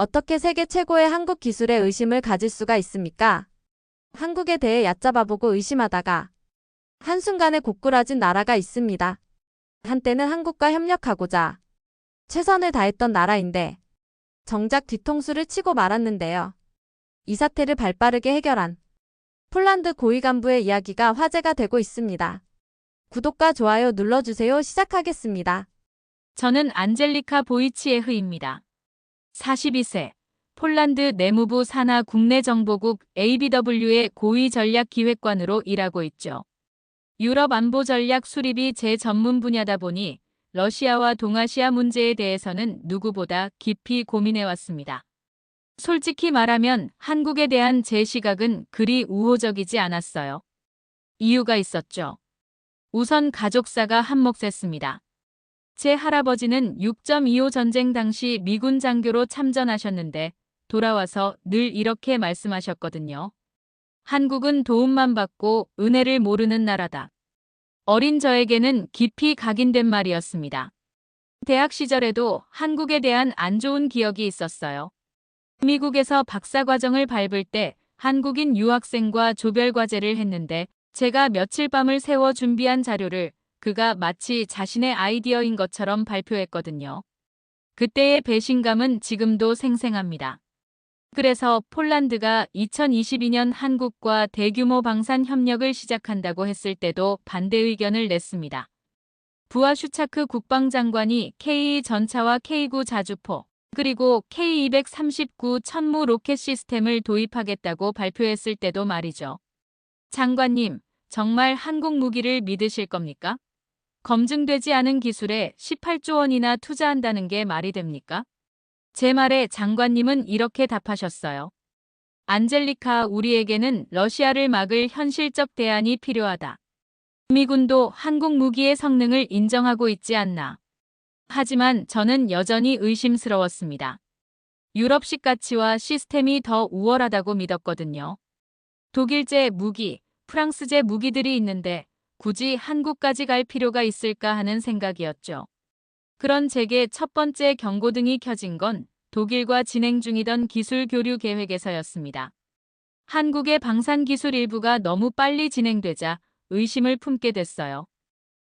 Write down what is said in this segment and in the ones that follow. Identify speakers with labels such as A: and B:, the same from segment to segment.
A: 어떻게 세계 최고의 한국 기술에 의심을 가질 수가 있습니까? 한국에 대해 얕잡아보고 의심하다가 한순간에 고꾸라진 나라가 있습니다. 한때는 한국과 협력하고자 최선을 다했던 나라인데 정작 뒤통수를 치고 말았는데요. 이 사태를 발빠르게 해결한 폴란드 고위 간부의 이야기가 화제가 되고 있습니다. 구독과 좋아요 눌러주세요. 시작하겠습니다.
B: 저는 안젤리카 보이치에흐입니다. 42세, 폴란드 내무부 산하 국내정보국 ABW의 고위 전략기획관으로 일하고 있죠. 유럽 안보 전략 수립이 제 전문 분야다 보니 러시아와 동아시아 문제에 대해서는 누구보다 깊이 고민해왔습니다. 솔직히 말하면 한국에 대한 제 시각은 그리 우호적이지 않았어요. 이유가 있었죠. 우선 가족사가 한몫했습니다. 제 할아버지는 6.25 전쟁 당시 미군 장교로 참전하셨는데 돌아와서 늘 이렇게 말씀하셨거든요. 한국은 도움만 받고 은혜를 모르는 나라다. 어린 저에게는 깊이 각인된 말이었습니다. 대학 시절에도 한국에 대한 안 좋은 기억이 있었어요. 미국에서 박사과정을 밟을 때 한국인 유학생과 조별과제를 했는데 제가 며칠 밤을 새워 준비한 자료를 그가 마치 자신의 아이디어인 것처럼 발표했거든요. 그때의 배신감은 지금도 생생합니다. 그래서 폴란드가 2022년 한국과 대규모 방산 협력을 시작한다고 했을 때도 반대 의견을 냈습니다. 부하슈차크 국방장관이 K2 전차와 K9 자주포, 그리고 K239 천무 로켓 시스템을 도입하겠다고 발표했을 때도 말이죠. 장관님, 정말 한국 무기를 믿으실 겁니까? 검증되지 않은 기술에 18조 원이나 투자한다는 게 말이 됩니까? 제 말에 장관님은 이렇게 답하셨어요. 안젤리카, 우리에게는 러시아를 막을 현실적 대안이 필요하다. 미군도 한국 무기의 성능을 인정하고 있지 않나. 하지만 저는 여전히 의심스러웠습니다. 유럽식 가치와 시스템이 더 우월하다고 믿었거든요. 독일제 무기, 프랑스제 무기들이 있는데 굳이 한국까지 갈 필요가 있을까 하는 생각이었죠. 그런 제게 첫 번째 경고등이 켜진 건 독일과 진행 중이던 기술 교류 계획에서였습니다. 한국의 방산 기술 일부가 너무 빨리 진행되자 의심을 품게 됐어요.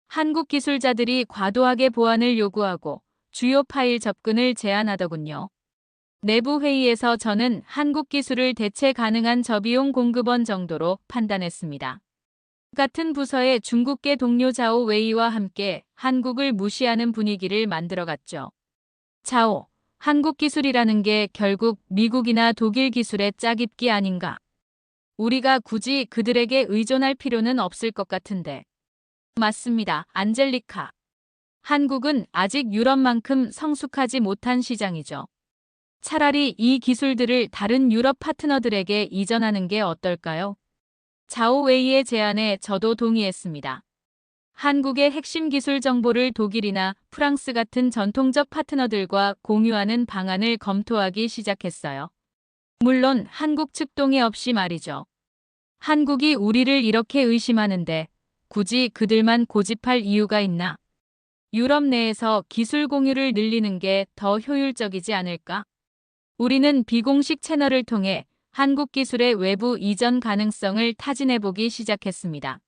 B: 한국 기술자들이 과도하게 보안을 요구하고 주요 파일 접근을 제한하더군요. 내부 회의에서 저는 한국 기술을 대체 가능한 저비용 공급원 정도로 판단했습니다. 같은 부서의 중국계 동료 자오 웨이와 함께 한국을 무시하는 분위기를 만들어갔죠. 자오, 한국 기술이라는 게 결국 미국이나 독일 기술의 짜깁기 아닌가? 우리가 굳이 그들에게 의존할 필요는 없을 것 같은데. 맞습니다, 안젤리카. 한국은 아직 유럽만큼 성숙하지 못한 시장이죠. 차라리 이 기술들을 다른 유럽 파트너들에게 이전하는 게 어떨까요? 자오 웨이의 제안에 저도 동의했습니다. 한국의 핵심 기술 정보를 독일이나 프랑스 같은 전통적 파트너들과 공유하는 방안을 검토하기 시작했어요. 물론 한국 측 동의 없이 말이죠. 한국이 우리를 이렇게 의심하는데 굳이 그들만 고집할 이유가 있나? 유럽 내에서 기술 공유를 늘리는 게 더 효율적이지 않을까? 우리는 비공식 채널을 통해 한국 기술의 외부 이전 가능성을 타진해보기 시작했습니다.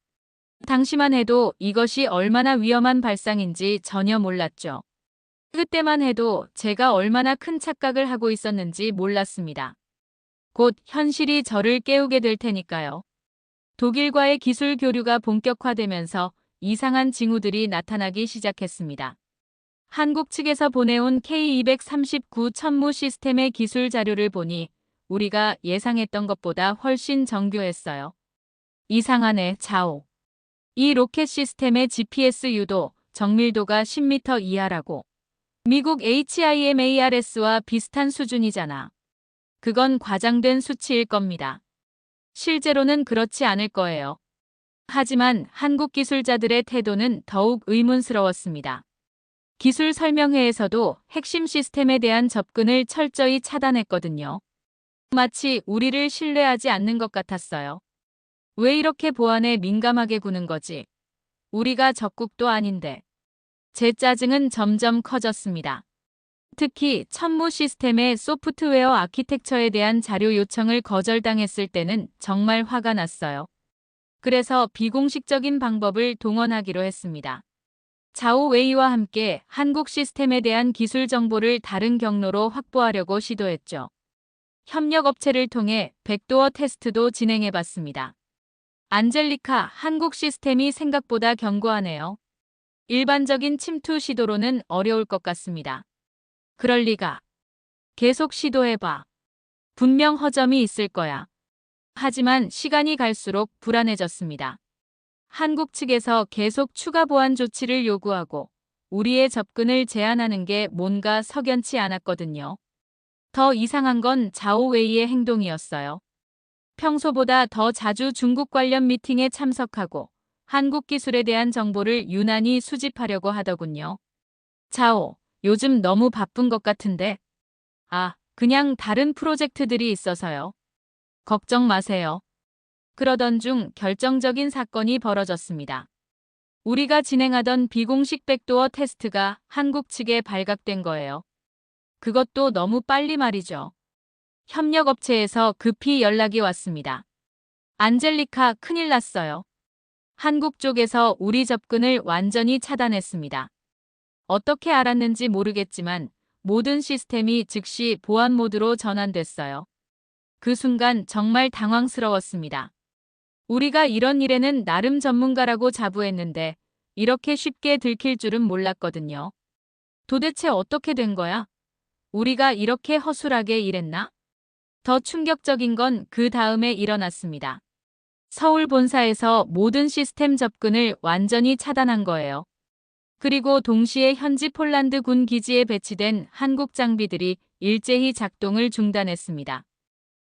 B: 당시만 해도 이것이 얼마나 위험한 발상인지 전혀 몰랐죠. 그때만 해도 제가 얼마나 큰 착각을 하고 있었는지 몰랐습니다. 곧 현실이 저를 깨우게 될 테니까요. 독일과의 기술 교류가 본격화되면서 이상한 징후들이 나타나기 시작했습니다. 한국 측에서 보내온 K239 천무 시스템의 기술 자료를 보니 우리가 예상했던 것보다 훨씬 정교했어요. 이상하네, 자오. 이 로켓 시스템의 GPS 유도, 정밀도가 10m 이하라고. 미국 HIMARS와 비슷한 수준이잖아. 그건 과장된 수치일 겁니다. 실제로는 그렇지 않을 거예요. 하지만 한국 기술자들의 태도는 더욱 의문스러웠습니다. 기술 설명회에서도 핵심 시스템에 대한 접근을 철저히 차단했거든요. 마치 우리를 신뢰하지 않는 것 같았어요. 왜 이렇게 보안에 민감하게 구는 거지? 우리가 적국도 아닌데. 제 짜증은 점점 커졌습니다. 특히 천무 시스템의 소프트웨어 아키텍처에 대한 자료 요청을 거절당했을 때는 정말 화가 났어요. 그래서 비공식적인 방법을 동원하기로 했습니다. 자오 웨이와 함께 한국 시스템에 대한 기술 정보를 다른 경로로 확보하려고 시도했죠. 협력업체를 통해 백도어 테스트도 진행해봤습니다. 안젤리카, 한국 시스템이 생각보다 견고하네요. 일반적인 침투 시도로는 어려울 것 같습니다. 그럴 리가. 계속 시도해봐. 분명 허점이 있을 거야. 하지만 시간이 갈수록 불안해졌습니다. 한국 측에서 계속 추가 보안 조치를 요구하고 우리의 접근을 제한하는 게 뭔가 석연치 않았거든요. 더 이상한 건 자오웨이의 행동이었어요. 평소보다 더 자주 중국 관련 미팅에 참석하고 한국 기술에 대한 정보를 유난히 수집하려고 하더군요. 자오, 요즘 너무 바쁜 것 같은데. 아, 그냥 다른 프로젝트들이 있어서요. 걱정 마세요. 그러던 중 결정적인 사건이 벌어졌습니다. 우리가 진행하던 비공식 백도어 테스트가 한국 측에 발각된 거예요. 그것도 너무 빨리 말이죠. 협력업체에서 급히 연락이 왔습니다. 안젤리카, 큰일 났어요. 한국 쪽에서 우리 접근을 완전히 차단했습니다. 어떻게 알았는지 모르겠지만 모든 시스템이 즉시 보안 모드로 전환됐어요. 그 순간 정말 당황스러웠습니다. 우리가 이런 일에는 나름 전문가라고 자부했는데 이렇게 쉽게 들킬 줄은 몰랐거든요. 도대체 어떻게 된 거야? 우리가 이렇게 허술하게 일했나? 더 충격적인 건 그 다음에 일어났습니다. 서울 본사에서 모든 시스템 접근을 완전히 차단한 거예요. 그리고 동시에 현지 폴란드 군 기지에 배치된 한국 장비들이 일제히 작동을 중단했습니다.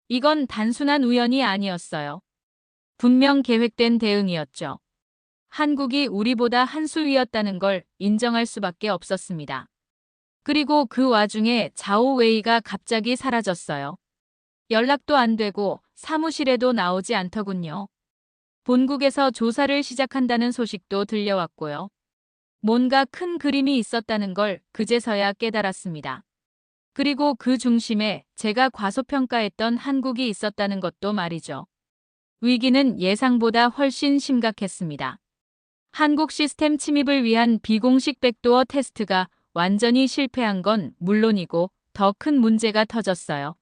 B: 이건 단순한 우연이 아니었어요. 분명 계획된 대응이었죠. 한국이 우리보다 한 수 위였다는 걸 인정할 수밖에 없었습니다. 그리고 그 와중에 자오웨이가 갑자기 사라졌어요. 연락도 안 되고 사무실에도 나오지 않더군요. 본국에서 조사를 시작한다는 소식도 들려왔고요. 뭔가 큰 그림이 있었다는 걸 그제서야 깨달았습니다. 그리고 그 중심에 제가 과소평가했던 한국이 있었다는 것도 말이죠. 위기는 예상보다 훨씬 심각했습니다. 한국 시스템 침입을 위한 비공식 백도어 테스트가 완전히 실패한 건 물론이고 더 큰 문제가 터졌어요.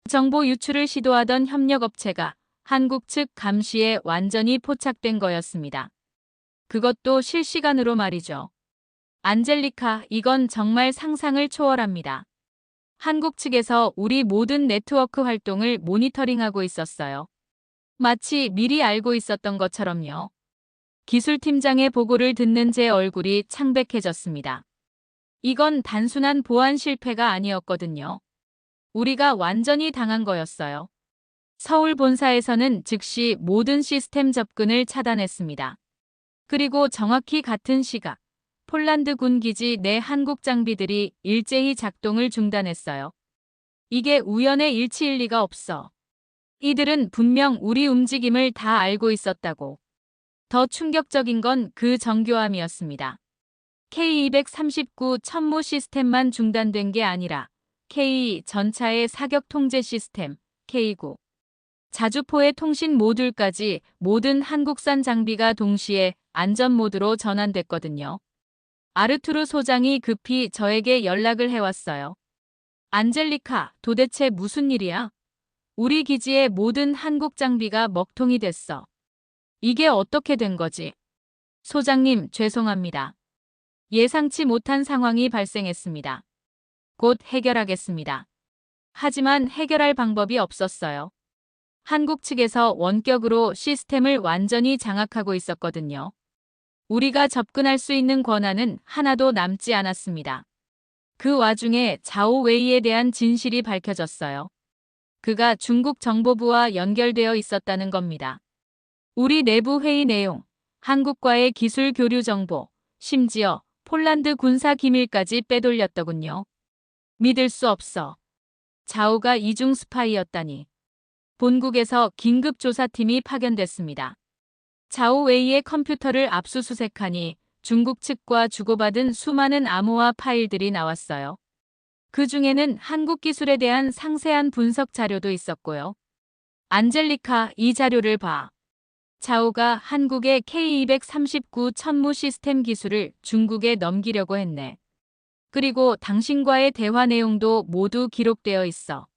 B: 정보 유출을 시도하던 협력업체가 한국 측 감시에 완전히 포착된 거였습니다. 그것도 실시간으로 말이죠. 안젤리카, 이건 정말 상상을 초월합니다. 한국 측에서 우리 모든 네트워크 활동을 모니터링하고 있었어요. 마치 미리 알고 있었던 것처럼요. 기술팀장의 보고를 듣는 제 얼굴이 창백해졌습니다. 이건 단순한 보안 실패가 아니었거든요. 우리가 완전히 당한 거였어요. 서울 본사에서는 즉시 모든 시스템 접근을 차단했습니다. 그리고 정확히 같은 시각, 폴란드 군 기지 내 한국 장비들이 일제히 작동을 중단했어요. 이게 우연의 일치일 리가 없어. 이들은 분명 우리 움직임을 다 알고 있었다고. 더 충격적인 건 그 정교함이었습니다. K239 천무 시스템만 중단된 게 아니라 K 전차의 사격 통제 시스템, K9, 자주포의 통신 모듈까지 모든 한국산 장비가 동시에 안전 모드로 전환됐거든요. 아르투르 소장이 급히 저에게 연락을 해왔어요. 안젤리카, 도대체 무슨 일이야? 우리 기지의 모든 한국 장비가 먹통이 됐어. 이게 어떻게 된 거지? 소장님, 죄송합니다. 예상치 못한 상황이 발생했습니다. 곧 해결하겠습니다. 하지만 해결할 방법이 없었어요. 한국 측에서 원격으로 시스템을 완전히 장악하고 있었거든요. 우리가 접근할 수 있는 권한은 하나도 남지 않았습니다. 그 와중에 자오웨이에 대한 진실이 밝혀졌어요. 그가 중국 정보부와 연결되어 있었다는 겁니다. 우리 내부 회의 내용, 한국과의 기술 교류 정보, 심지어 폴란드 군사 기밀까지 빼돌렸더군요. 믿을 수 없어. 자오가 이중 스파이였다니. 본국에서 긴급 조사팀이 파견됐습니다. 자오웨이의 컴퓨터를 압수수색하니 중국 측과 주고받은 수많은 암호화 파일들이 나왔어요. 그 중에는 한국 기술에 대한 상세한 분석 자료도 있었고요. 안젤리카, 이 자료를 봐. 자오가 한국의 K239 천무 시스템 기술을 중국에 넘기려고 했네. 그리고 당신과의 대화 내용도 모두 기록되어 있어.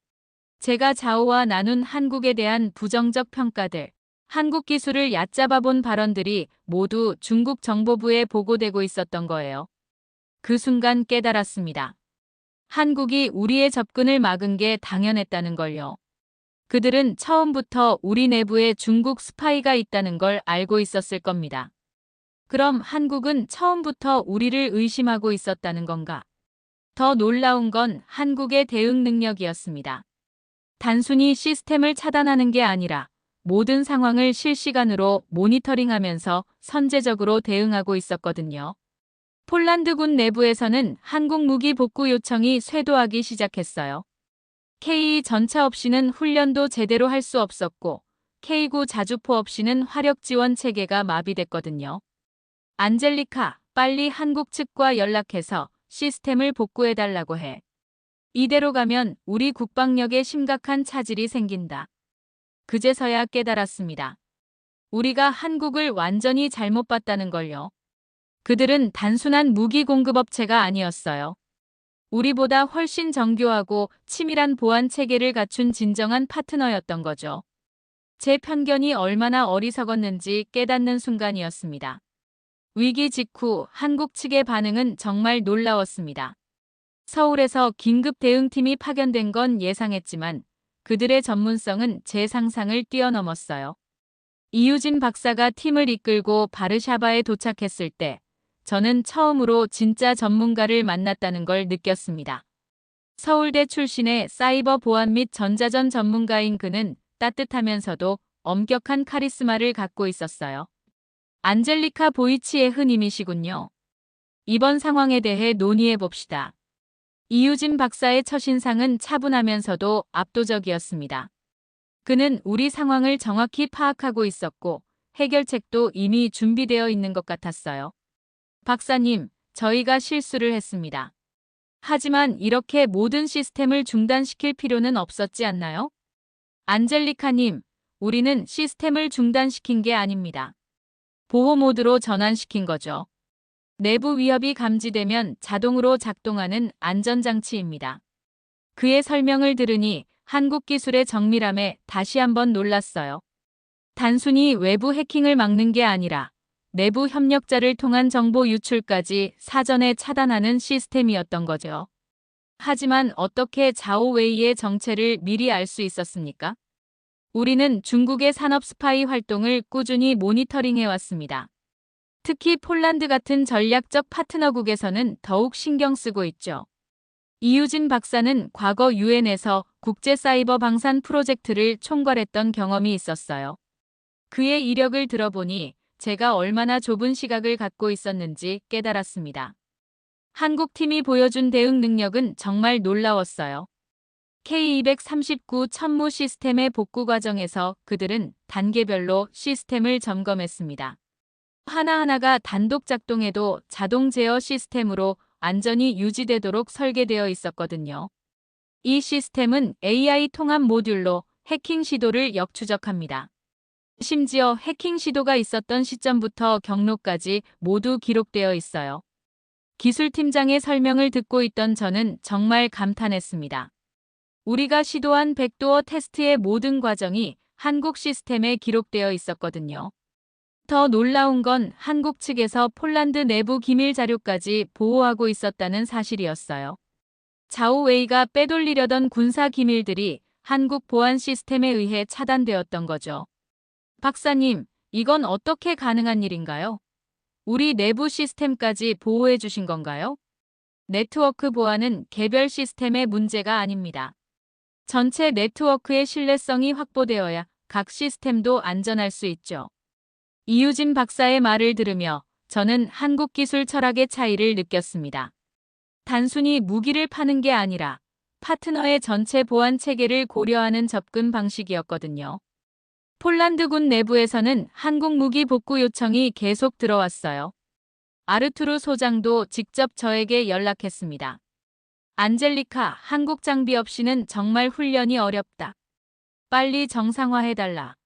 B: 제가 자오와 나눈 한국에 대한 부정적 평가들, 한국 기술을 얕잡아 본 발언들이 모두 중국 정보부에 보고되고 있었던 거예요. 그 순간 깨달았습니다. 한국이 우리의 접근을 막은 게 당연했다는 걸요. 그들은 처음부터 우리 내부에 중국 스파이가 있다는 걸 알고 있었을 겁니다. 그럼 한국은 처음부터 우리를 의심하고 있었다는 건가? 더 놀라운 건 한국의 대응 능력이었습니다. 단순히 시스템을 차단하는 게 아니라 모든 상황을 실시간으로 모니터링하면서 선제적으로 대응하고 있었거든요. 폴란드군 내부에서는 한국 무기 복구 요청이 쇄도하기 시작했어요. K 전차 없이는 훈련도 제대로 할 수 없었고 K9 자주포 없이는 화력 지원 체계가 마비됐거든요. 안젤리카, 빨리 한국 측과 연락해서 시스템을 복구해달라고 해. 이대로 가면 우리 국방력에 심각한 차질이 생긴다. 그제서야 깨달았습니다. 우리가 한국을 완전히 잘못 봤다는 걸요. 그들은 단순한 무기 공급업체가 아니었어요. 우리보다 훨씬 정교하고 치밀한 보안 체계를 갖춘 진정한 파트너였던 거죠. 제 편견이 얼마나 어리석었는지 깨닫는 순간이었습니다. 위기 직후 한국 측의 반응은 정말 놀라웠습니다. 서울에서 긴급 대응팀이 파견된 건 예상했지만 그들의 전문성은 제 상상을 뛰어넘었어요. 이유진 박사가 팀을 이끌고 바르샤바에 도착했을 때 저는 처음으로 진짜 전문가를 만났다는 걸 느꼈습니다. 서울대 출신의 사이버 보안 및 전자전 전문가인 그는 따뜻하면서도 엄격한 카리스마를 갖고 있었어요. 안젤리카 보이치에흐님이시군요. 이번 상황에 대해 논의해 봅시다. 이유진 박사의 첫인상은 차분하면서도 압도적이었습니다. 그는 우리 상황을 정확히 파악하고 있었고 해결책도 이미 준비되어 있는 것 같았어요. 박사님, 저희가 실수를 했습니다. 하지만 이렇게 모든 시스템을 중단시킬 필요는 없었지 않나요? 안젤리카님, 우리는 시스템을 중단시킨 게 아닙니다. 보호 모드로 전환시킨 거죠. 내부 위협이 감지되면 자동으로 작동하는 안전장치입니다. 그의 설명을 들으니 한국 기술의 정밀함에 다시 한번 놀랐어요. 단순히 외부 해킹을 막는 게 아니라 내부 협력자를 통한 정보 유출까지 사전에 차단하는 시스템이었던 거죠. 하지만 어떻게 자오웨이의 정체를 미리 알 수 있었습니까? 우리는 중국의 산업 스파이 활동을 꾸준히 모니터링해 왔습니다. 특히 폴란드 같은 전략적 파트너국에서는 더욱 신경 쓰고 있죠. 이유진 박사는 과거 유엔에서 국제 사이버 방산 프로젝트를 총괄했던 경험이 있었어요. 그의 이력을 들어보니 제가 얼마나 좁은 시각을 갖고 있었는지 깨달았습니다. 한국 팀이 보여준 대응 능력은 정말 놀라웠어요. K239 천무 시스템의 복구 과정에서 그들은 단계별로 시스템을 점검했습니다. 하나하나가 단독 작동해도 자동 제어 시스템으로 안전이 유지되도록 설계되어 있었거든요. 이 시스템은 AI 통합 모듈로 해킹 시도를 역추적합니다. 심지어 해킹 시도가 있었던 시점부터 경로까지 모두 기록되어 있어요. 기술팀장의 설명을 듣고 있던 저는 정말 감탄했습니다. 우리가 시도한 백도어 테스트의 모든 과정이 한국 시스템에 기록되어 있었거든요. 더 놀라운 건 한국 측에서 폴란드 내부 기밀 자료까지 보호하고 있었다는 사실이었어요. 자오웨이가 빼돌리려던 군사 기밀들이 한국 보안 시스템에 의해 차단되었던 거죠. 박사님, 이건 어떻게 가능한 일인가요? 우리 내부 시스템까지 보호해 주신 건가요? 네트워크 보안은 개별 시스템의 문제가 아닙니다. 전체 네트워크의 신뢰성이 확보되어야 각 시스템도 안전할 수 있죠. 이유진 박사의 말을 들으며 저는 한국 기술 철학의 차이를 느꼈습니다. 단순히 무기를 파는 게 아니라 파트너의 전체 보안 체계를 고려하는 접근 방식이었거든요. 폴란드군 내부에서는 한국 무기 복구 요청이 계속 들어왔어요. 아르투르 소장도 직접 저에게 연락했습니다. 안젤리카, 한국 장비 없이는 정말 훈련이 어렵다. 빨리 정상화해달라.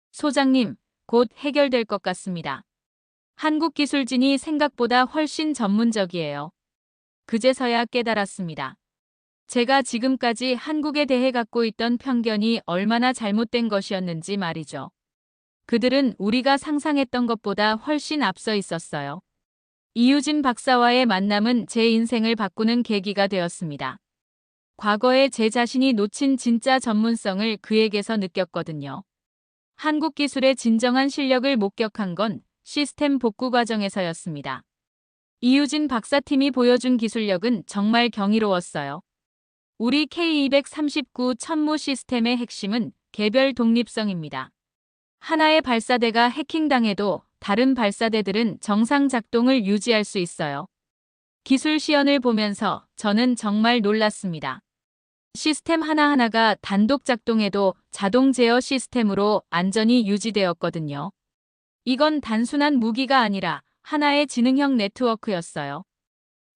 B: 소장님, 곧 해결될 것 같습니다. 한국 기술진이 생각보다 훨씬 전문적이에요. 그제서야 깨달았습니다. 제가 지금까지 한국에 대해 갖고 있던 편견이 얼마나 잘못된 것이었는지 말이죠. 그들은 우리가 상상했던 것보다 훨씬 앞서 있었어요. 이유진 박사와의 만남은 제 인생을 바꾸는 계기가 되었습니다. 과거에 제 자신이 놓친 진짜 전문성을 그에게서 느꼈거든요. 한국 기술의 진정한 실력을 목격한 건 시스템 복구 과정에서였습니다. 이유진 박사팀이 보여준 기술력은 정말 경이로웠어요. 우리 K239 천무 시스템의 핵심은 개별 독립성입니다. 하나의 발사대가 해킹당해도 다른 발사대들은 정상 작동을 유지할 수 있어요. 기술 시연을 보면서 저는 정말 놀랐습니다. 시스템 하나하나가 단독 작동해도 자동 제어 시스템으로 안전이 유지되었거든요. 이건 단순한 무기가 아니라 하나의 지능형 네트워크였어요.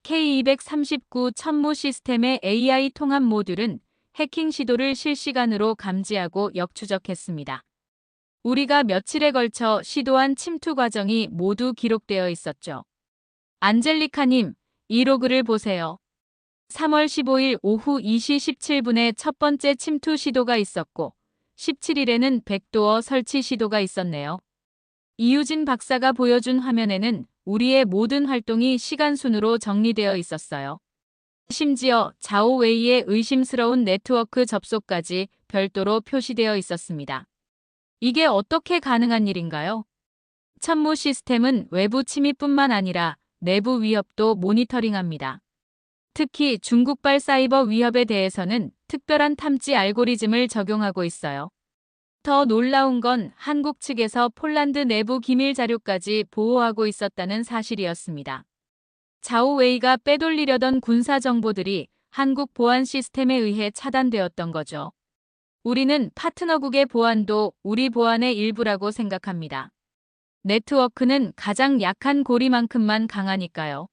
B: K239 천무 시스템의 AI 통합 모듈은 해킹 시도를 실시간으로 감지하고 역추적했습니다. 우리가 며칠에 걸쳐 시도한 침투 과정이 모두 기록되어 있었죠. 안젤리카님, 이 로그를 보세요. 3월 15일 오후 2시 17분에 첫 번째 침투 시도가 있었고 17일에는 백도어 설치 시도가 있었네요. 이유진 박사가 보여준 화면에는 우리의 모든 활동이 시간 순으로 정리되어 있었어요. 심지어 자오웨이의 의심스러운 네트워크 접속까지 별도로 표시되어 있었습니다. 이게 어떻게 가능한 일인가요? 천무 시스템은 외부 침입뿐만 아니라 내부 위협도 모니터링합니다. 특히 중국발 사이버 위협에 대해서는 특별한 탐지 알고리즘을 적용하고 있어요. 더 놀라운 건 한국 측에서 폴란드 내부 기밀 자료까지 보호하고 있었다는 사실이었습니다. 자오웨이가 빼돌리려던 군사 정보들이 한국 보안 시스템에 의해 차단되었던 거죠. 우리는 파트너국의 보안도 우리 보안의 일부라고 생각합니다. 네트워크는 가장 약한 고리만큼만 강하니까요.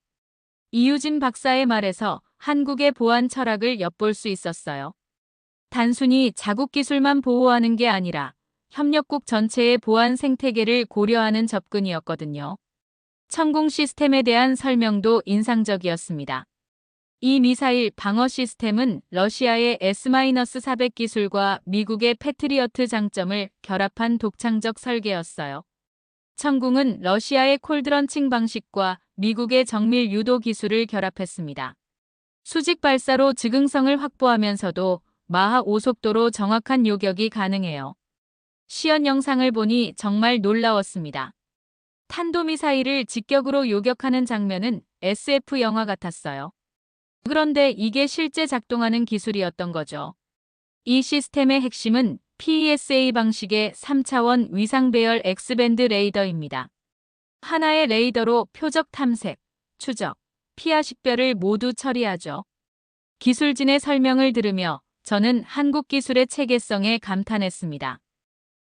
B: 이유진 박사의 말에서 한국의 보안 철학을 엿볼 수 있었어요. 단순히 자국 기술만 보호하는 게 아니라 협력국 전체의 보안 생태계를 고려하는 접근이었거든요. 천공 시스템에 대한 설명도 인상적이었습니다. 이 미사일 방어 시스템은 러시아의 S-400 기술과 미국의 패트리어트 장점을 결합한 독창적 설계였어요. 천궁은 러시아의 콜드런칭 방식과 미국의 정밀 유도 기술을 결합했습니다. 수직 발사로 즉응성을 확보하면서도 마하 5속도로 정확한 요격이 가능해요. 시연 영상을 보니 정말 놀라웠습니다. 탄도미사일을 직격으로 요격하는 장면은 SF 영화 같았어요. 그런데 이게 실제 작동하는 기술이었던 거죠. 이 시스템의 핵심은 PESA 방식의 3차원 위상 배열 X밴드 레이더입니다. 하나의 레이더로 표적 탐색, 추적, 피하 식별을 모두 처리하죠. 기술진의 설명을 들으며 저는 한국 기술의 체계성에 감탄했습니다.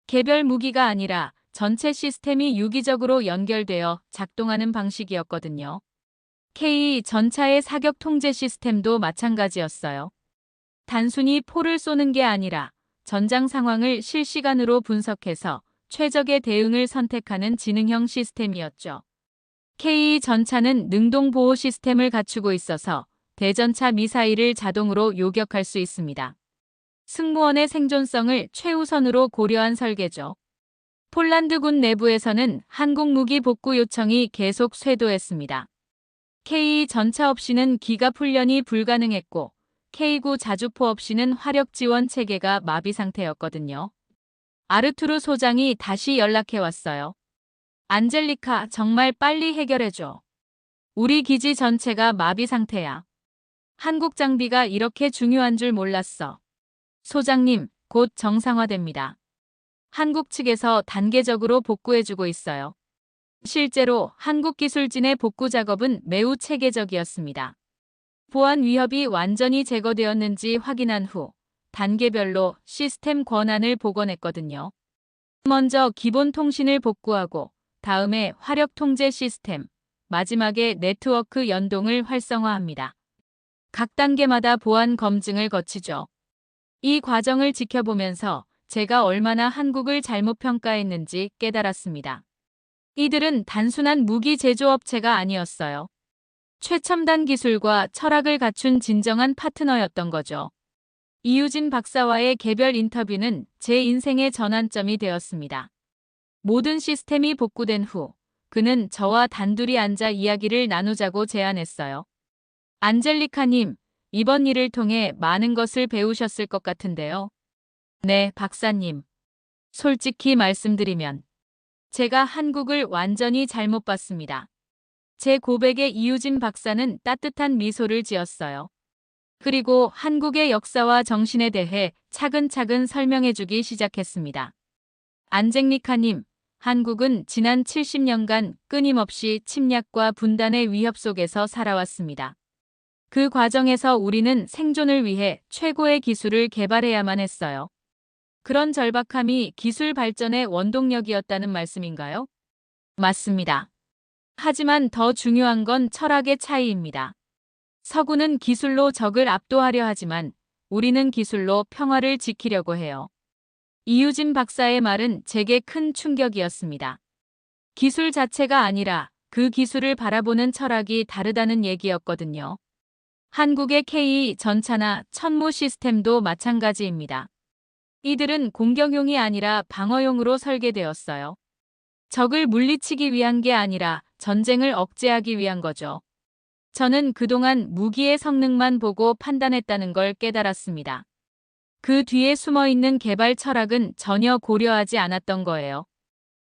B: 개별 무기가 아니라 전체 시스템이 유기적으로 연결되어 작동하는 방식이었거든요. K 전차의 사격 통제 시스템도 마찬가지였어요. 단순히 포를 쏘는 게 아니라 전장 상황을 실시간으로 분석해서 최적의 대응을 선택하는 지능형 시스템이었죠. K 전차는 능동 보호 시스템을 갖추고 있어서 대전차 미사일을 자동으로 요격할 수 있습니다. 승무원의 생존성을 최우선으로 고려한 설계죠. 폴란드군 내부에서는 한국 무기 복구 요청이 계속 쇄도했습니다. K 전차 없이는 기갑 훈련이 불가능했고 K9 자주포 없이는 화력 지원 체계가 마비 상태였거든요. 아르투르 소장이 다시 연락해왔어요. 안젤리카, 정말 빨리 해결해줘. 우리 기지 전체가 마비 상태야. 한국 장비가 이렇게 중요한 줄 몰랐어. 소장님, 곧 정상화됩니다. 한국 측에서 단계적으로 복구해주고 있어요. 실제로 한국 기술진의 복구 작업은 매우 체계적이었습니다. 보안 위협이 완전히 제거되었는지 확인한 후 단계별로 시스템 권한을 복원했거든요. 먼저 기본 통신을 복구하고 다음에 화력 통제 시스템, 마지막에 네트워크 연동을 활성화합니다. 각 단계마다 보안 검증을 거치죠. 이 과정을 지켜보면서 제가 얼마나 한국을 잘못 평가했는지 깨달았습니다. 이들은 단순한 무기 제조업체가 아니었어요. 최첨단 기술과 철학을 갖춘 진정한 파트너였던 거죠. 이유진 박사와의 개별 인터뷰는 제 인생의 전환점이 되었습니다. 모든 시스템이 복구된 후 그는 저와 단둘이 앉아 이야기를 나누자고 제안했어요. 안젤리카님, 이번 일을 통해 많은 것을 배우셨을 것 같은데요. 네, 박사님. 솔직히 말씀드리면 제가 한국을 완전히 잘못 봤습니다. 제 고백에 이유진 박사는 따뜻한 미소를 지었어요. 그리고 한국의 역사와 정신에 대해 차근차근 설명해주기 시작했습니다. 안젤리카님, 한국은 지난 70년간 끊임없이 침략과 분단의 위협 속에서 살아왔습니다. 그 과정에서 우리는 생존을 위해 최고의 기술을 개발해야만 했어요. 그런 절박함이 기술 발전의 원동력이었다는 말씀인가요? 맞습니다. 하지만 더 중요한 건 철학의 차이입니다. 서구는 기술로 적을 압도하려 하지만 우리는 기술로 평화를 지키려고 해요. 이유진 박사의 말은 제게 큰 충격이었습니다. 기술 자체가 아니라 그 기술을 바라보는 철학이 다르다는 얘기였거든요. 한국의 K 전차나 천무 시스템도 마찬가지입니다. 이들은 공격용이 아니라 방어용으로 설계되었어요. 적을 물리치기 위한 게 아니라 전쟁을 억제하기 위한 거죠. 저는 그동안 무기의 성능만 보고 판단했다는 걸 깨달았습니다. 그 뒤에 숨어있는 개발 철학은 전혀 고려하지 않았던 거예요.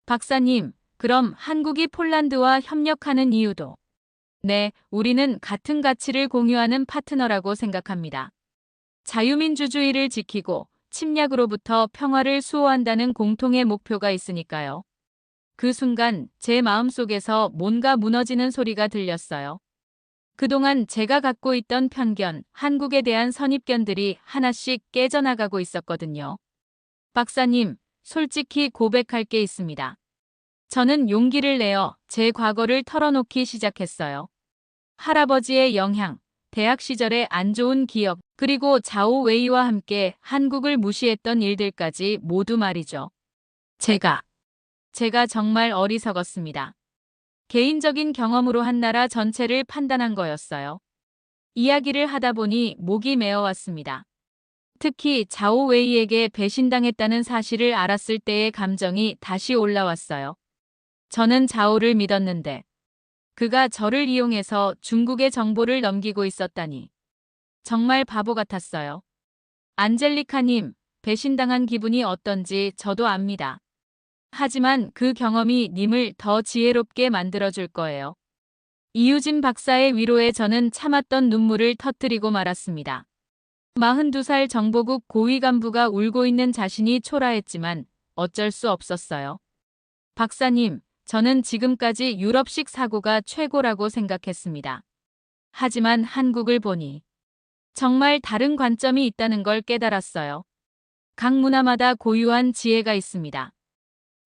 B: 박사님, 그럼 한국이 폴란드와 협력하는 이유도? 네, 우리는 같은 가치를 공유하는 파트너라고 생각합니다. 자유민주주의를 지키고 침략으로부터 평화를 수호한다는 공통의 목표가 있으니까요. 그 순간 제 마음속에서 뭔가 무너지는 소리가 들렸어요. 그동안 제가 갖고 있던 편견, 한국에 대한 선입견들이 하나씩 깨져나가고 있었거든요. 박사님, 솔직히 고백할 게 있습니다. 저는 용기를 내어 제 과거를 털어놓기 시작했어요. 할아버지의 영향, 대학 시절의 안 좋은 기억, 그리고 자오 웨이와 함께 한국을 무시했던 일들까지 모두 말이죠. 제가 정말 어리석었습니다. 개인적인 경험으로 한 나라 전체를 판단한 거였어요. 이야기를 하다 보니 목이 메어왔습니다. 특히 자오 웨이에게 배신당했다는 사실을 알았을 때의 감정이 다시 올라왔어요. 저는 자오를 믿었는데 그가 저를 이용해서 중국의 정보를 넘기고 있었다니. 정말 바보 같았어요. 안젤리카님, 배신당한 기분이 어떤지 저도 압니다. 하지만 그 경험이 님을 더 지혜롭게 만들어줄 거예요. 이유진 박사의 위로에 저는 참았던 눈물을 터뜨리고 말았습니다. 42살 정보국 고위 간부가 울고 있는 자신이 초라했지만 어쩔 수 없었어요. 박사님, 저는 지금까지 유럽식 사고가 최고라고 생각했습니다. 하지만 한국을 보니 정말 다른 관점이 있다는 걸 깨달았어요. 각 문화마다 고유한 지혜가 있습니다.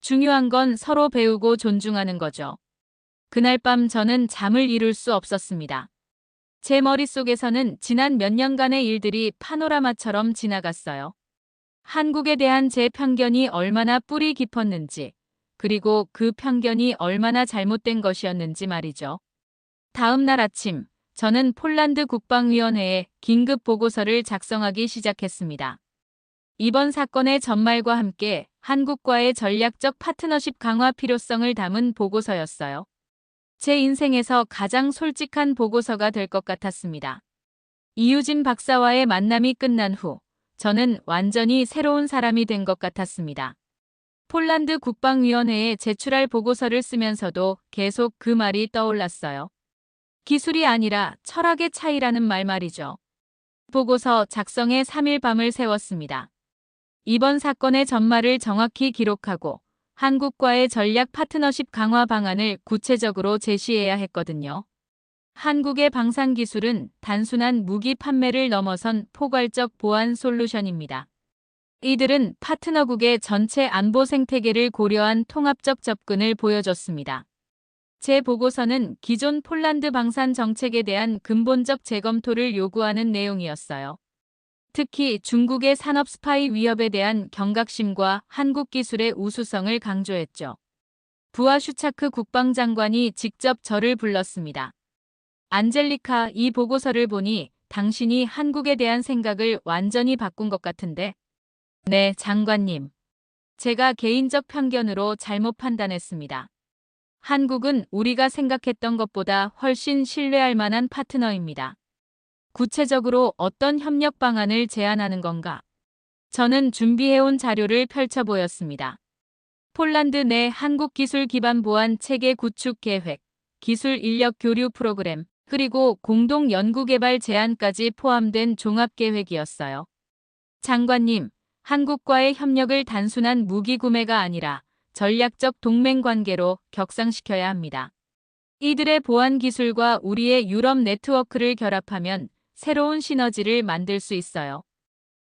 B: 중요한 건 서로 배우고 존중하는 거죠. 그날 밤 저는 잠을 이룰 수 없었습니다. 제 머릿속에서는 지난 몇 년간의 일들이 파노라마처럼 지나갔어요. 한국에 대한 제 편견이 얼마나 뿌리 깊었는지, 그리고 그 편견이 얼마나 잘못된 것이었는지 말이죠. 다음 날 아침, 저는 폴란드 국방위원회에 긴급 보고서를 작성하기 시작했습니다. 이번 사건의 전말과 함께 한국과의 전략적 파트너십 강화 필요성을 담은 보고서였어요. 제 인생에서 가장 솔직한 보고서가 될 것 같았습니다. 이유진 박사와의 만남이 끝난 후 저는 완전히 새로운 사람이 된 것 같았습니다. 폴란드 국방위원회에 제출할 보고서를 쓰면서도 계속 그 말이 떠올랐어요. 기술이 아니라 철학의 차이라는 말이죠. 보고서 작성에 3일 밤을 세웠습니다. 이번 사건의 전말을 정확히 기록하고 한국과의 전략 파트너십 강화 방안을 구체적으로 제시해야 했거든요. 한국의 방산 기술은 단순한 무기 판매를 넘어선 포괄적 보안 솔루션입니다. 이들은 파트너국의 전체 안보 생태계를 고려한 통합적 접근을 보여줬습니다. 제 보고서는 기존 폴란드 방산 정책에 대한 근본적 재검토를 요구하는 내용이었어요. 특히 중국의 산업 스파이 위협에 대한 경각심과 한국 기술의 우수성을 강조했죠. 부하 슈차크 국방장관이 직접 저를 불렀습니다. 안젤리카, 이 보고서를 보니 당신이 한국에 대한 생각을 완전히 바꾼 것 같은데. 네, 장관님. 제가 개인적 편견으로 잘못 판단했습니다. 한국은 우리가 생각했던 것보다 훨씬 신뢰할 만한 파트너입니다. 구체적으로 어떤 협력 방안을 제안하는 건가? 저는 준비해온 자료를 펼쳐 보였습니다. 폴란드 내 한국 기술 기반 보안 체계 구축 계획, 기술 인력 교류 프로그램, 그리고 공동 연구개발 제안까지 포함된 종합 계획이었어요. 장관님, 한국과의 협력을 단순한 무기 구매가 아니라 전략적 동맹 관계로 격상시켜야 합니다. 이들의 보안 기술과 우리의 유럽 네트워크를 결합하면 새로운 시너지를 만들 수 있어요.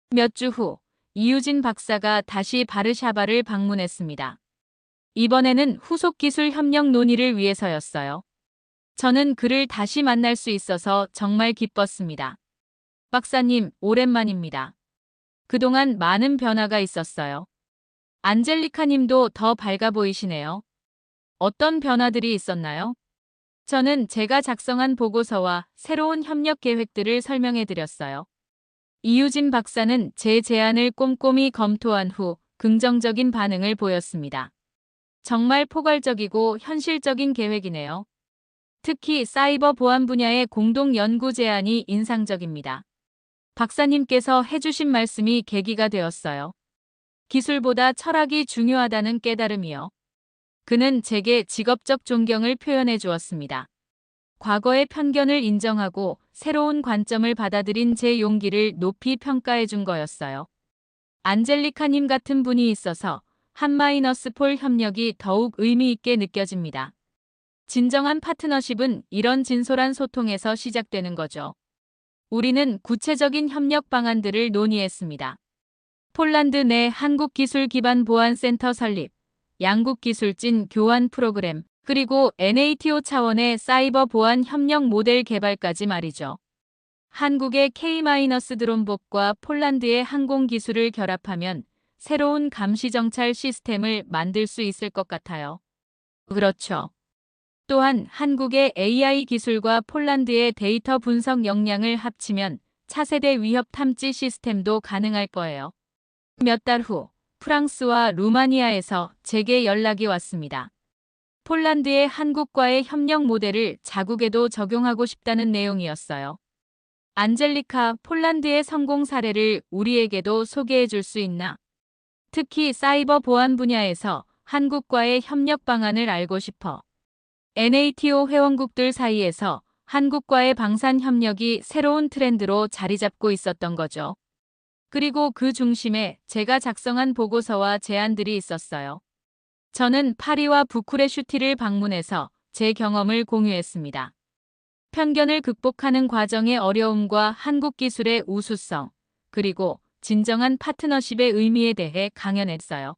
B: 몇 주 후, 이유진 박사가 다시 바르샤바를 방문했습니다. 이번에는 후속 기술 협력 논의를 위해서였어요. 저는 그를 다시 만날 수 있어서 정말 기뻤습니다. 박사님, 오랜만입니다. 그동안 많은 변화가 있었어요. 안젤리카 님도 더 밝아 보이시네요. 어떤 변화들이 있었나요? 저는 제가 작성한 보고서와 새로운 협력 계획들을 설명해 드렸어요. 이유진 박사는 제 제안을 꼼꼼히 검토한 후 긍정적인 반응을 보였습니다. 정말 포괄적이고 현실적인 계획이네요. 특히 사이버 보안 분야의 공동 연구 제안이 인상적입니다. 박사님께서 해주신 말씀이 계기가 되었어요. 기술보다 철학이 중요하다는 깨달음이요. 그는 제게 직업적 존경을 표현해 주었습니다. 과거의 편견을 인정하고 새로운 관점을 받아들인 제 용기를 높이 평가해 준 거였어요. 안젤리카님 같은 분이 있어서 한-폴 협력이 더욱 의미 있게 느껴집니다. 진정한 파트너십은 이런 진솔한 소통에서 시작되는 거죠. 우리는 구체적인 협력 방안들을 논의했습니다. 폴란드 내 한국 기술 기반 보안 센터 설립, 양국 기술진 교환 프로그램, 그리고 NATO 차원의 사이버 보안 협력 모델 개발까지 말이죠. 한국의 K-드론봇과 폴란드의 항공 기술을 결합하면 새로운 감시 정찰 시스템을 만들 수 있을 것 같아요. 그렇죠. 또한 한국의 AI 기술과 폴란드의 데이터 분석 역량을 합치면 차세대 위협 탐지 시스템도 가능할 거예요. 몇 달 후, 프랑스와 루마니아에서 제게 연락이 왔습니다. 폴란드의 한국과의 협력 모델을 자국에도 적용하고 싶다는 내용이었어요. 안젤리카, 폴란드의 성공 사례를 우리에게도 소개해 줄 수 있나? 특히 사이버 보안 분야에서 한국과의 협력 방안을 알고 싶어. NATO 회원국들 사이에서 한국과의 방산 협력이 새로운 트렌드로 자리 잡고 있었던 거죠. 그리고 그 중심에 제가 작성한 보고서와 제안들이 있었어요. 저는 파리와 부쿠레슈티를 방문해서 제 경험을 공유했습니다. 편견을 극복하는 과정의 어려움과 한국 기술의 우수성, 그리고 진정한 파트너십의 의미에 대해 강연했어요.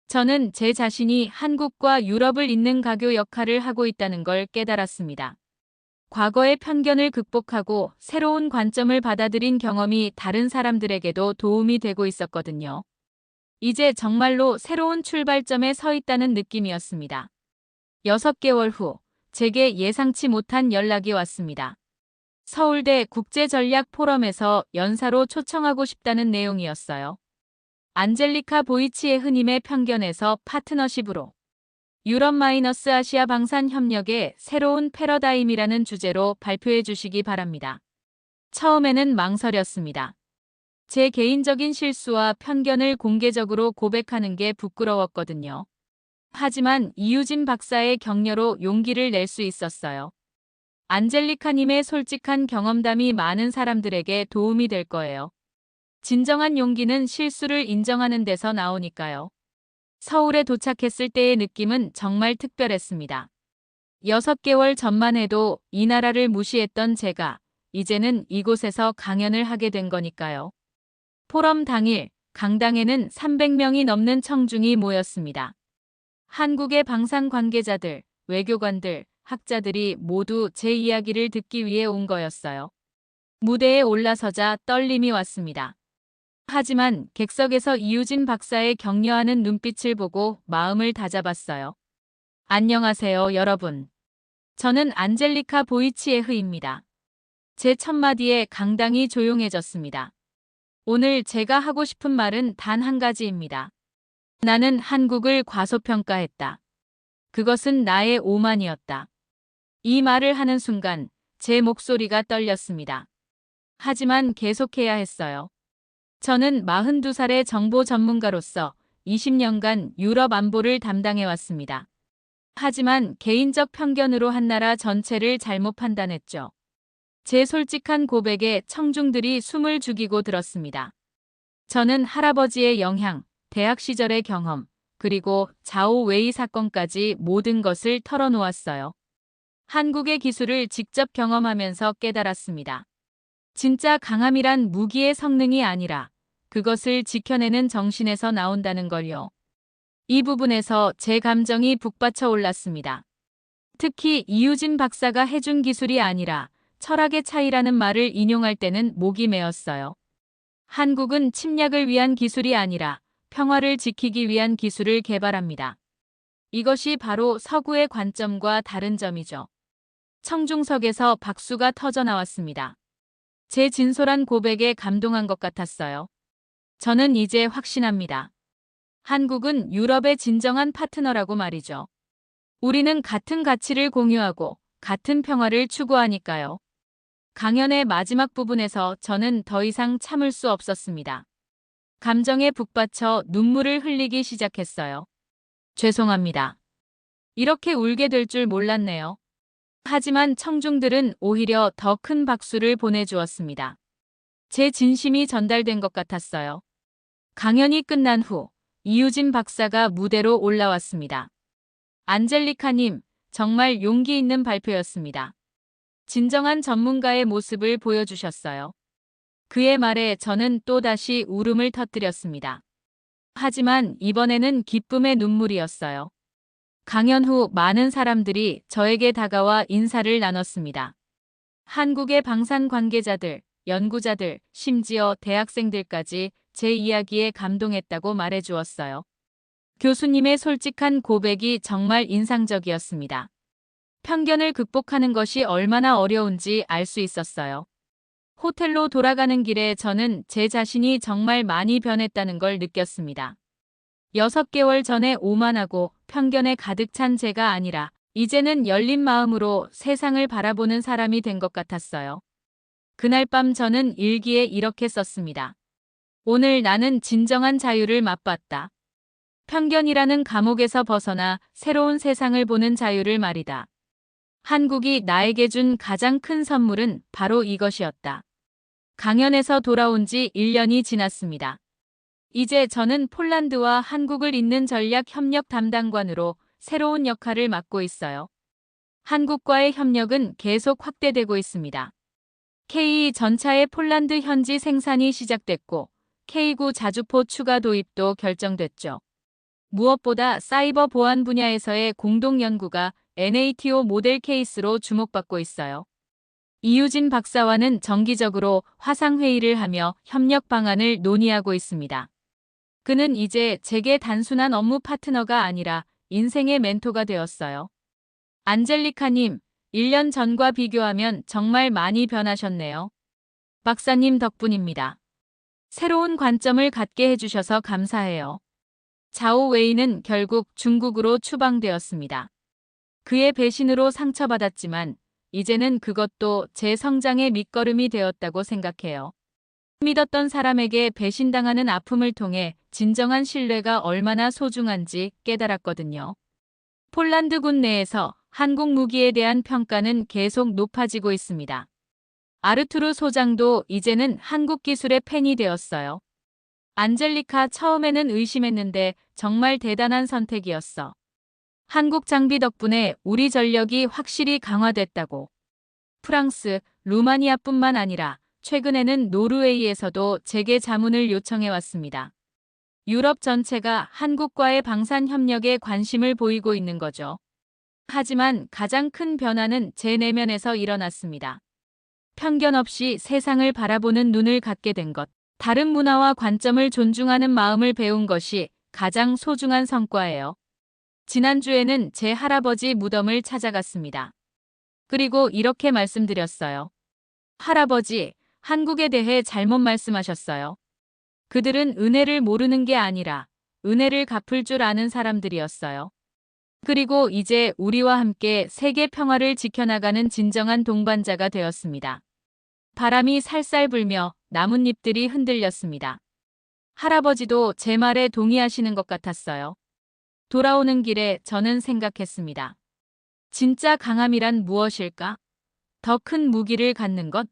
B: 저는 제 자신이 한국과 유럽을 잇는 가교 역할을 하고 있다는 걸 깨달았습니다. 과거의 편견을 극복하고 새로운 관점을 받아들인 경험이 다른 사람들에게도 도움이 되고 있었거든요. 이제 정말로 새로운 출발점에 서 있다는 느낌이었습니다. 6개월 후, 제게 예상치 못한 연락이 왔습니다. 서울대 국제전략포럼에서 연사로 초청하고 싶다는 내용이었어요. 안젤리카 보이치에흐님의 편견에서 파트너십으로 유럽-아시아 방산 협력의 새로운 패러다임이라는 주제로 발표해 주시기 바랍니다. 처음에는 망설였습니다. 제 개인적인 실수와 편견을 공개적으로 고백하는 게 부끄러웠거든요. 하지만 이유진 박사의 격려로 용기를 낼 수 있었어요. 안젤리카님의 솔직한 경험담이 많은 사람들에게 도움이 될 거예요. 진정한 용기는 실수를 인정하는 데서 나오니까요. 서울에 도착했을 때의 느낌은 정말 특별했습니다. 6개월 전만 해도 이 나라를 무시했던 제가 이제는 이곳에서 강연을 하게 된 거니까요. 포럼 당일 강당에는 300명이 넘는 청중이 모였습니다. 한국의 방산 관계자들, 외교관들, 학자들이 모두 제 이야기를 듣기 위해 온 거였어요. 무대에 올라서자 떨림이 왔습니다. 하지만 객석에서 이유진 박사의 격려하는 눈빛을 보고 마음을 다잡았어요. 안녕하세요, 여러분. 저는 안젤리카 보이치에흐입니다. 제 첫마디에 강당이 조용해졌습니다. 오늘 제가 하고 싶은 말은 단 한 가지입니다. 나는 한국을 과소평가했다. 그것은 나의 오만이었다. 이 말을 하는 순간 제 목소리가 떨렸습니다. 하지만 계속해야 했어요. 저는 42살의 정보 전문가로서 20년간 유럽 안보를 담당해왔습니다. 하지만 개인적 편견으로 한 나라 전체를 잘못 판단했죠. 제 솔직한 고백에 청중들이 숨을 죽이고 들었습니다. 저는 할아버지의 영향, 대학 시절의 경험, 그리고 자오 웨이 사건까지 모든 것을 털어놓았어요. 한국의 기술을 직접 경험하면서 깨달았습니다. 진짜 강함이란 무기의 성능이 아니라 그것을 지켜내는 정신에서 나온다는 걸요. 이 부분에서 제 감정이 북받쳐 올랐습니다. 특히 이유진 박사가 해준 기술이 아니라 철학의 차이라는 말을 인용할 때는 목이 메었어요. 한국은 침략을 위한 기술이 아니라 평화를 지키기 위한 기술을 개발합니다. 이것이 바로 서구의 관점과 다른 점이죠. 청중석에서 박수가 터져 나왔습니다. 제 진솔한 고백에 감동한 것 같았어요. 저는 이제 확신합니다. 한국은 유럽의 진정한 파트너라고 말이죠. 우리는 같은 가치를 공유하고 같은 평화를 추구하니까요. 강연의 마지막 부분에서 저는 더 이상 참을 수 없었습니다. 감정에 북받쳐 눈물을 흘리기 시작했어요. 죄송합니다. 이렇게 울게 될 줄 몰랐네요. 하지만 청중들은 오히려 더 큰 박수를 보내주었습니다. 제 진심이 전달된 것 같았어요. 강연이 끝난 후 이유진 박사가 무대로 올라왔습니다. 안젤리카님, 정말 용기 있는 발표였습니다. 진정한 전문가의 모습을 보여주셨어요. 그의 말에 저는 또다시 울음을 터뜨렸습니다. 하지만 이번에는 기쁨의 눈물이었어요. 강연 후 많은 사람들이 저에게 다가와 인사를 나눴습니다. 한국의 방산 관계자들, 연구자들, 심지어 대학생들까지 제 이야기에 감동했다고 말해주었어요. 교수님의 솔직한 고백이 정말 인상적이었습니다. 편견을 극복하는 것이 얼마나 어려운지 알 수 있었어요. 호텔로 돌아가는 길에 저는 제 자신이 정말 많이 변했다는 걸 느꼈습니다. 6개월 전에 오만하고 편견에 가득 찬 제가 아니라 이제는 열린 마음으로 세상을 바라보는 사람이 된 것 같았어요. 그날 밤 저는 일기에 이렇게 썼습니다. 오늘 나는 진정한 자유를 맛봤다. 편견이라는 감옥에서 벗어나 새로운 세상을 보는 자유를 말이다. 한국이 나에게 준 가장 큰 선물은 바로 이것이었다. 강연에서 돌아온 지 1년이 지났습니다. 이제 저는 폴란드와 한국을 잇는 전략 협력 담당관으로 새로운 역할을 맡고 있어요. 한국과의 협력은 계속 확대되고 있습니다. K 전차의 폴란드 현지 생산이 시작됐고 K9 자주포 추가 도입도 결정됐죠. 무엇보다 사이버 보안 분야에서의 공동 연구가 NATO 모델 케이스로 주목받고 있어요. 이유진 박사와는 정기적으로 화상회의를 하며 협력 방안을 논의하고 있습니다. 그는 이제 제게 단순한 업무 파트너가 아니라 인생의 멘토가 되었어요. 안젤리카님, 1년 전과 비교하면 정말 많이 변하셨네요. 박사님 덕분입니다. 새로운 관점을 갖게 해주셔서 감사해요. 자오 웨이는 결국 중국으로 추방되었습니다. 그의 배신으로 상처받았지만 이제는 그것도 제 성장의 밑거름이 되었다고 생각해요. 믿었던 사람에게 배신당하는 아픔을 통해 진정한 신뢰가 얼마나 소중한지 깨달았거든요. 폴란드군 내에서 한국 무기에 대한 평가는 계속 높아지고 있습니다. 아르투르 소장도 이제는 한국 기술의 팬이 되었어요. 안젤리카, 처음에는 의심했는데 정말 대단한 선택이었어. 한국 장비 덕분에 우리 전력이 확실히 강화됐다고. 프랑스, 루마니아뿐만 아니라 최근에는 노르웨이에서도 제게 자문을 요청해 왔습니다. 유럽 전체가 한국과의 방산 협력에 관심을 보이고 있는 거죠. 하지만 가장 큰 변화는 제 내면에서 일어났습니다. 편견 없이 세상을 바라보는 눈을 갖게 된 것, 다른 문화와 관점을 존중하는 마음을 배운 것이 가장 소중한 성과예요. 지난주에는 제 할아버지 무덤을 찾아갔습니다. 그리고 이렇게 말씀드렸어요. 할아버지, 한국에 대해 잘못 말씀하셨어요. 그들은 은혜를 모르는 게 아니라 은혜를 갚을 줄 아는 사람들이었어요. 그리고 이제 우리와 함께 세계 평화를 지켜나가는 진정한 동반자가 되었습니다. 바람이 살살 불며 나뭇잎들이 흔들렸습니다. 할아버지도 제 말에 동의하시는 것 같았어요. 돌아오는 길에 저는 생각했습니다. 진짜 강함이란 무엇일까? 더 큰 무기를 갖는 것?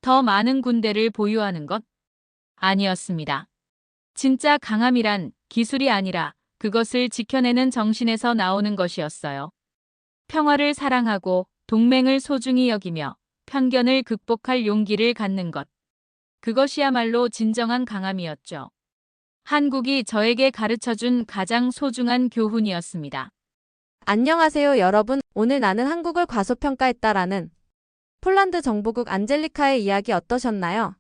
B: 더 많은 군대를 보유하는 것? 아니었습니다. 진짜 강함이란 기술이 아니라 그것을 지켜내는 정신에서 나오는 것이었어요. 평화를 사랑하고 동맹을 소중히 여기며 편견을 극복할 용기를 갖는 것. 그것이야말로 진정한 강함이었죠. 한국이 저에게 가르쳐준 가장 소중한 교훈이었습니다.
A: 안녕하세요, 여러분. 오늘 나는 한국을 과소평가했다라는 폴란드 정보국 안젤리카의 이야기 어떠셨나요?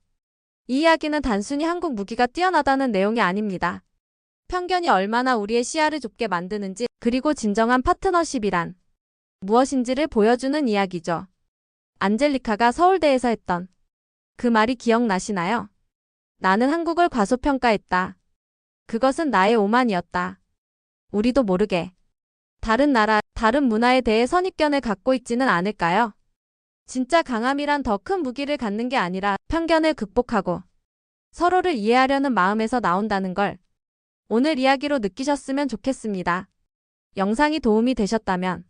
A: 이 이야기는 단순히 한국 무기가 뛰어나다는 내용이 아닙니다. 편견이 얼마나 우리의 시야를 좁게 만드는지, 그리고 진정한 파트너십이란 무엇인지를 보여주는 이야기죠. 안젤리카가 서울대에서 했던 그 말이 기억나시나요? 나는 한국을 과소평가했다. 그것은 나의 오만이었다. 우리도 모르게 다른 나라, 다른 문화에 대해 선입견을 갖고 있지는 않을까요? 진짜 강함이란 더 큰 무기를 갖는 게 아니라 편견을 극복하고 서로를 이해하려는 마음에서 나온다는 걸 오늘 이야기로 느끼셨으면 좋겠습니다. 영상이 도움이 되셨다면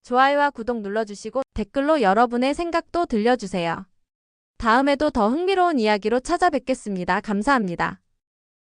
A: 좋아요와 구독 눌러주시고 댓글로 여러분의 생각도 들려주세요. 다음에도 더 흥미로운 이야기로 찾아뵙겠습니다. 감사합니다.